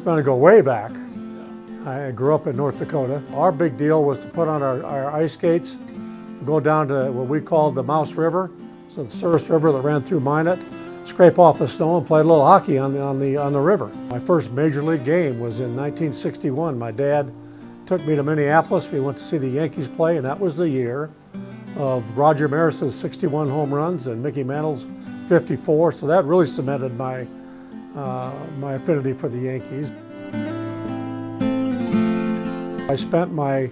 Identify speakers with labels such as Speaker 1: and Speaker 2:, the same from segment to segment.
Speaker 1: going to go way back. I grew up in North Dakota. Our big deal was to put on our ice skates, go down to what we called the Mouse River, so the service river that ran through Minot, scrape off the snow and play a little hockey on the river. My first major league game was in 1961. My dad took me to Minneapolis. We went to see the Yankees play, and that was the year of Roger Maris's 61 home runs and Mickey Mantle's 54. So that really cemented my affinity for the Yankees. I spent my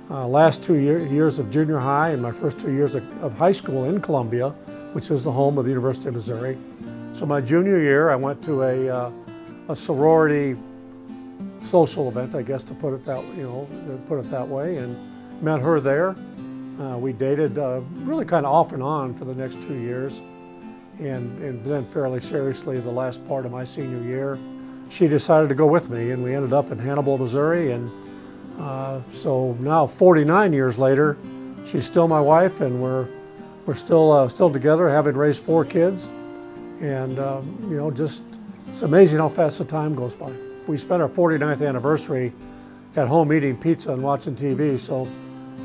Speaker 1: last 2 years of junior high and my first 2 years of high school in Columbia, which is the home of the University of Missouri. So my junior year, I went to a sorority social event, I guess, to put it that way, and met her there. We dated really kind of off and on for the next 2 years, and then fairly seriously the last part of my senior year. She decided to go with me, and we ended up in Hannibal, Missouri, and so now 49 years later, she's still my wife, and we're still together, having raised 4 kids, and just it's amazing how fast the time goes by. We spent our 49th anniversary at home eating pizza and watching TV, so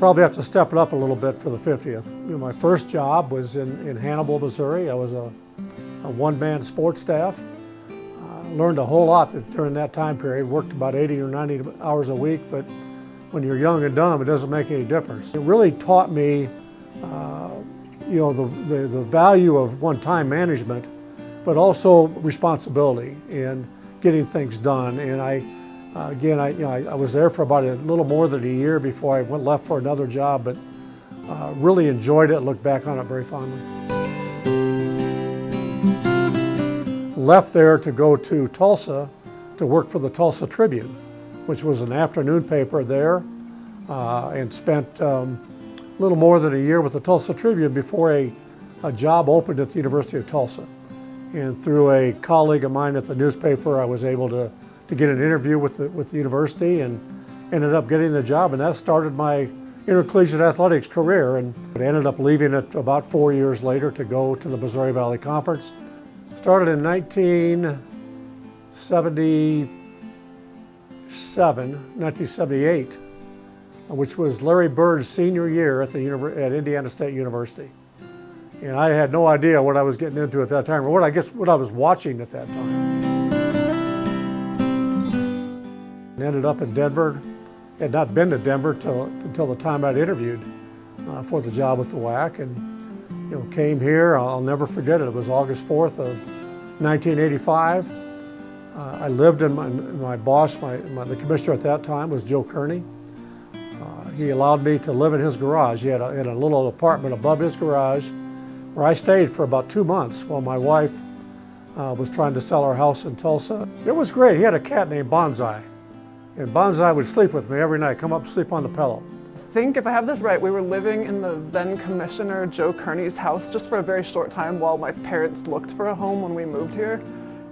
Speaker 1: probably have to step it up a little bit for the 50th. My first job was in Hannibal, Missouri. I was a one-man sports staff. Learned a whole lot during that time period, worked about 80 or 90 hours a week, but when you're young and dumb, it doesn't make any difference. It really taught me the value of time management, but also responsibility and getting things done. And I was there for about a little more than a year before I left for another job, but really enjoyed it, look back on it very fondly. Left there to go to Tulsa to work for the Tulsa Tribune, which was an afternoon paper there, and spent a little more than a year with the Tulsa Tribune before a job opened at the University of Tulsa. And through a colleague of mine at the newspaper, I was able to get an interview with the university and ended up getting the job, and that started my intercollegiate athletics career. And I ended up leaving it about 4 years later to go to the Missouri Valley Conference. Started in 1978, which was Larry Bird's senior year at Indiana State University. And I had no idea what I was getting into at that time, or what I was watching at that time. And ended up in Denver. Had not been to Denver until the time I'd interviewed for the job with the WAC, and came here. I'll never forget it. It was August 4th of 1985. I lived in my boss, the commissioner at that time was Joe Kearney. He allowed me to live in his garage. He had a little apartment above his garage where I stayed for about 2 months while my wife was trying to sell our house in Tulsa. It was great. He had a cat named Bonsai, and Bonsai would sleep with me every night, come up and sleep on the pillow.
Speaker 2: I think, if I have this right, we were living in the then Commissioner Joe Kearney's house just for a very short time while my parents looked for a home when we moved here.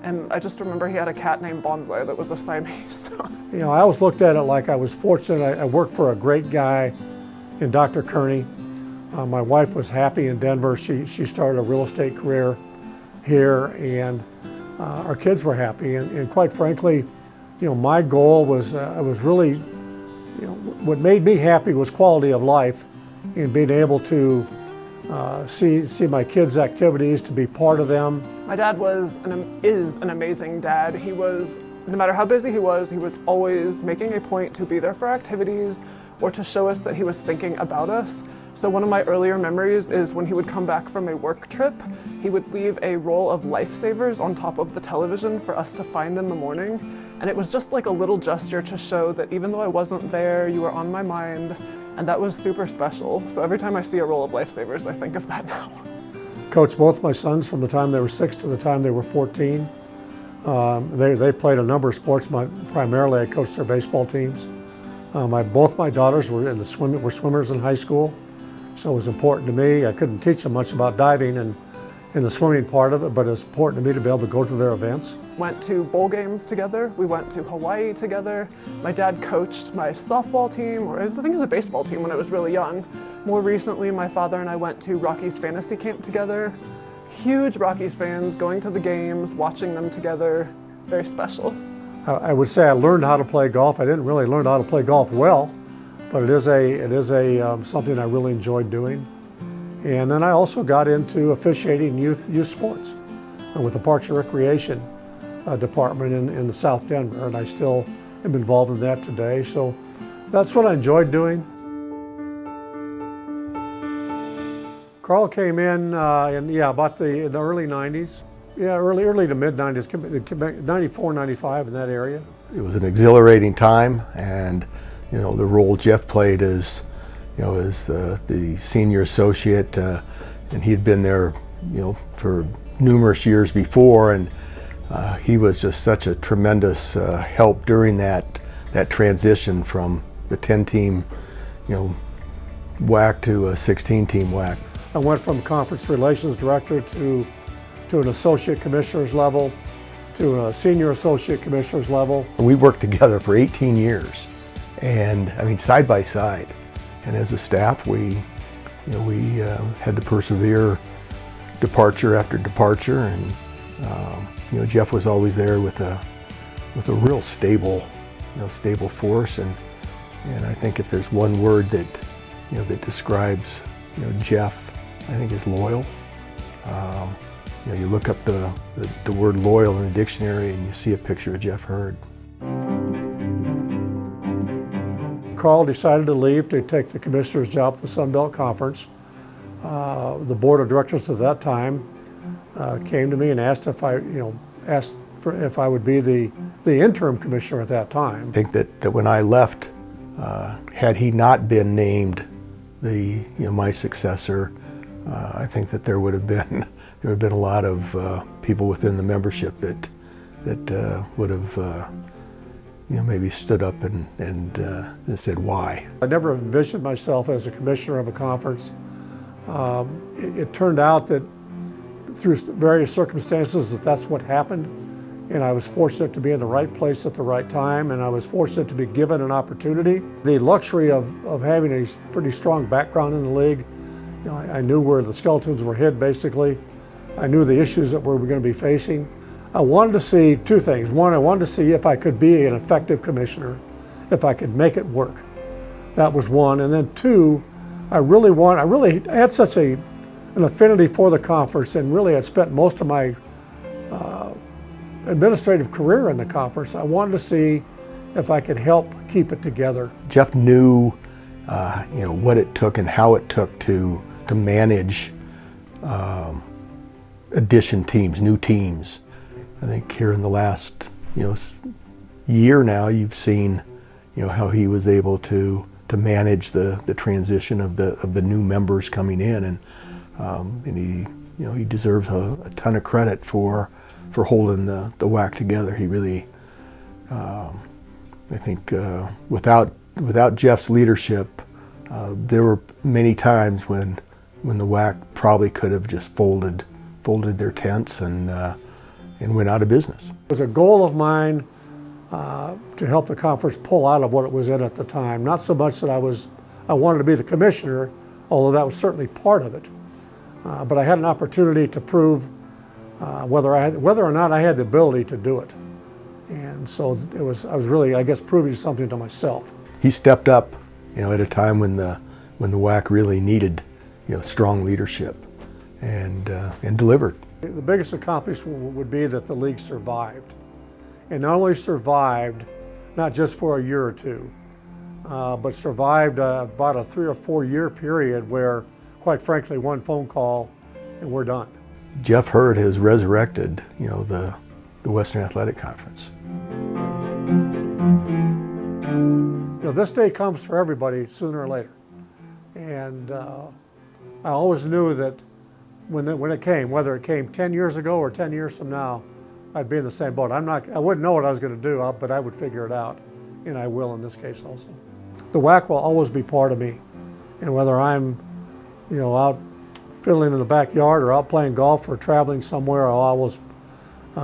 Speaker 2: And I just remember he had a cat named Bonsai that was a Siamese.
Speaker 1: I always looked at it like I was fortunate. I worked for a great guy in Dr. Kearney. My wife was happy in Denver. She started a real estate career here, and our kids were happy. And quite frankly, my goal was, really, what made me happy was quality of life and being able to see my kids' activities, to be part of them.
Speaker 2: My dad is an amazing dad. He was, no matter how busy he was always making a point to be there for activities or to show us that he was thinking about us. So one of my earlier memories is when he would come back from a work trip, he would leave a roll of Lifesavers on top of the television for us to find in the morning. And it was just like a little gesture to show that even though I wasn't there, you were on my mind, and that was super special. So every time I see a roll of Lifesavers, I think of that now.
Speaker 1: Coached both my sons from the time they were 6 to the time they were 14. They played a number of sports. Primarily, I coached their baseball teams. Both my daughters were swimmers in high school, so it was important to me. I couldn't teach them much about diving and the swimming part of it, but it's important to me to be able to go to their events.
Speaker 2: Went to bowl games together. We went to Hawaii together. My dad coached my softball team, or I think it was a baseball team when I was really young. More recently, my father and I went to Rockies fantasy camp together. Huge Rockies fans, going to the games, watching them together. Very special.
Speaker 1: I would say I learned how to play golf. I didn't really learn how to play golf well, but it is something I really enjoyed doing. And then I also got into officiating youth sports with the Parks and Recreation department in the South Denver, and I still am involved in that today. So that's what I enjoyed doing. Karl came in about the early 90s. Yeah, early to mid 90s, 94, 95 in that area.
Speaker 3: It was an exhilarating time, and the role Jeff played as the senior associate, and he had been there for numerous years before, and he was just such a tremendous help during that transition from the 10-team WAC to a 16-team WAC.
Speaker 1: I went from conference relations director to an associate commissioner's level, to a senior associate commissioner's level.
Speaker 3: We worked together for 18 years, and I mean side by side. And as a staff, we had to persevere departure after departure, and Jeff was always there with a real stable force. And I think if there's one word that describes Jeff, I think is loyal. You look up the word loyal in the dictionary and you see a picture of Jeff Hurd.
Speaker 1: Karl decided to leave to take the commissioner's job at the Sun Belt Conference. The board of directors at that time came to me and asked if I would be the interim commissioner at that time.
Speaker 3: I think that when I left, had he not been named my successor, I think that there would have been a lot of people within the membership that would have maybe stood up and said why.
Speaker 1: I never envisioned myself as a commissioner of a conference. It turned out that through various circumstances that's what happened, and I was fortunate to be in the right place at the right time, and I was fortunate to be given an opportunity. The luxury of having a pretty strong background in the league, I knew where the skeletons were hid basically. I knew the issues that we were going to be facing. I wanted to see two things. One, I wanted to see if I could be an effective commissioner, if I could make it work. That was one. And then two, I had such an affinity for the conference, and really had spent most of my administrative career in the conference. I wanted to see if I could help keep it together.
Speaker 3: Jeff knew what it took and how it took to manage addition teams, new teams. I think here in the last year now, you've seen how he was able to manage the transition of the new members coming in, and he deserves a ton of credit for holding the WAC together. He really, I think, without Jeff's leadership, there were many times when the WAC probably could have just folded their tents and went out of business.
Speaker 1: It was a goal of mine to help the conference pull out of what it was in at the time. Not so much that I wanted to be the commissioner, although that was certainly part of it. But I had an opportunity to prove whether or not I had the ability to do it. And so I was really, I guess, proving something to myself.
Speaker 3: He stepped up, at a time when the WAC really needed, strong leadership, and delivered.
Speaker 1: The biggest accomplishment would be that the league survived, and not only survived, not just for a year or two, but survived about a 3 or 4 year period where, quite frankly, one phone call and we're done.
Speaker 3: Jeff Hurd has resurrected, the Western Athletic Conference.
Speaker 1: This day comes for everybody sooner or later, and I always knew that when it came, whether it came 10 years ago or 10 years from now, I'd be in the same boat. I wouldn't know what I was going to do, but I would figure it out, and I will in this case also. The WAC will always be part of me, and whether I'm, out fiddling in the backyard or out playing golf or traveling somewhere, I'll always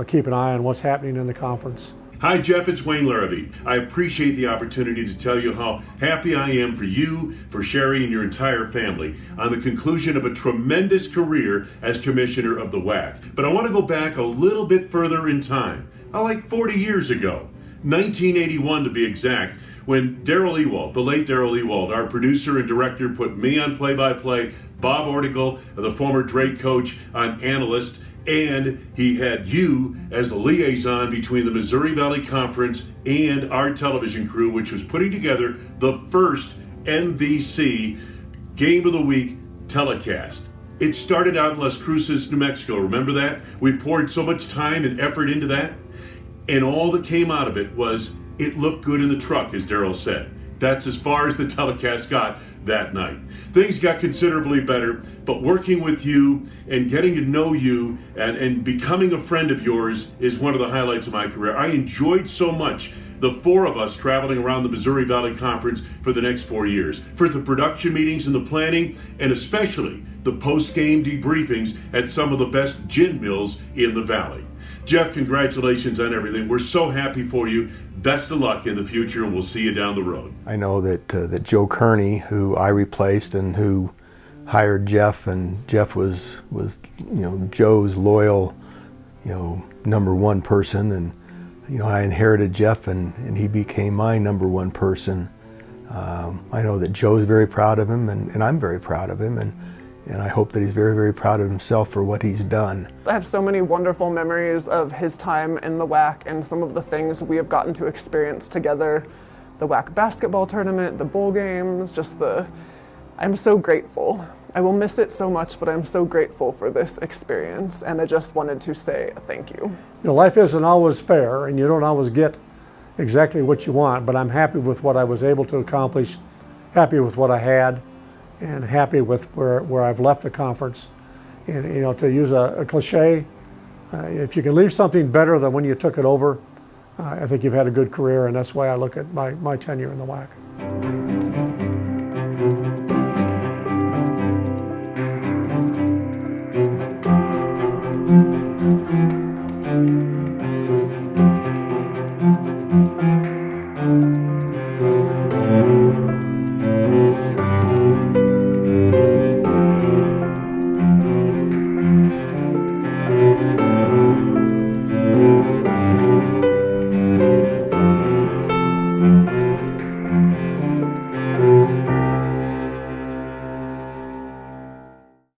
Speaker 1: keep an eye on what's happening in the conference.
Speaker 4: Hi Jeff, it's Wayne Larrivee. I appreciate the opportunity to tell you how happy I am for you, for Sherry and your entire family on the conclusion of a tremendous career as commissioner of the WAC. But I want to go back a little bit further in time, like 40 years ago. 1981 to be exact, when Darrell Ewald, the late Darrell Ewald, our producer and director, put me on play-by-play, Bob Ortigal, the former Drake coach, on analyst, and he had you as the liaison between the Missouri Valley Conference and our television crew, which was putting together the first MVC Game of the Week telecast. It started out in Las Cruces, New Mexico. Remember that? We poured so much time and effort into that. And all that came out of it was, it looked good in the truck, as Darrell said. That's as far as the telecast got that night. Things got considerably better, but working with you and getting to know you and becoming a friend of yours is one of the highlights of my career. I enjoyed so much the four of us traveling around the Missouri Valley Conference for the next 4 years, for the production meetings and the planning, and especially the post-game debriefings at some of the best gin mills in the Valley. Jeff, congratulations on everything. We're so happy for you. Best of luck in the future, and we'll see you down the road.
Speaker 3: I know that Joe Kearney, who I replaced and who hired Jeff, and Jeff was Joe's loyal, number one person, and I inherited Jeff, and he became my number one person. I know that Joe's very proud of him, and I'm very proud of him, and I hope that he's very, very proud of himself for what he's done.
Speaker 2: I have so many wonderful memories of his time in the WAC and some of the things we have gotten to experience together. The WAC basketball tournament, the bowl games, I'm so grateful. I will miss it so much, but I'm so grateful for this experience, and I just wanted to say thank you.
Speaker 1: Life isn't always fair, and you don't always get exactly what you want, but I'm happy with what I was able to accomplish, happy with what I had, and happy with where I've left the conference. And to use a cliche, if you can leave something better than when you took it over, I think you've had a good career, and that's why I look at my tenure in the WAC.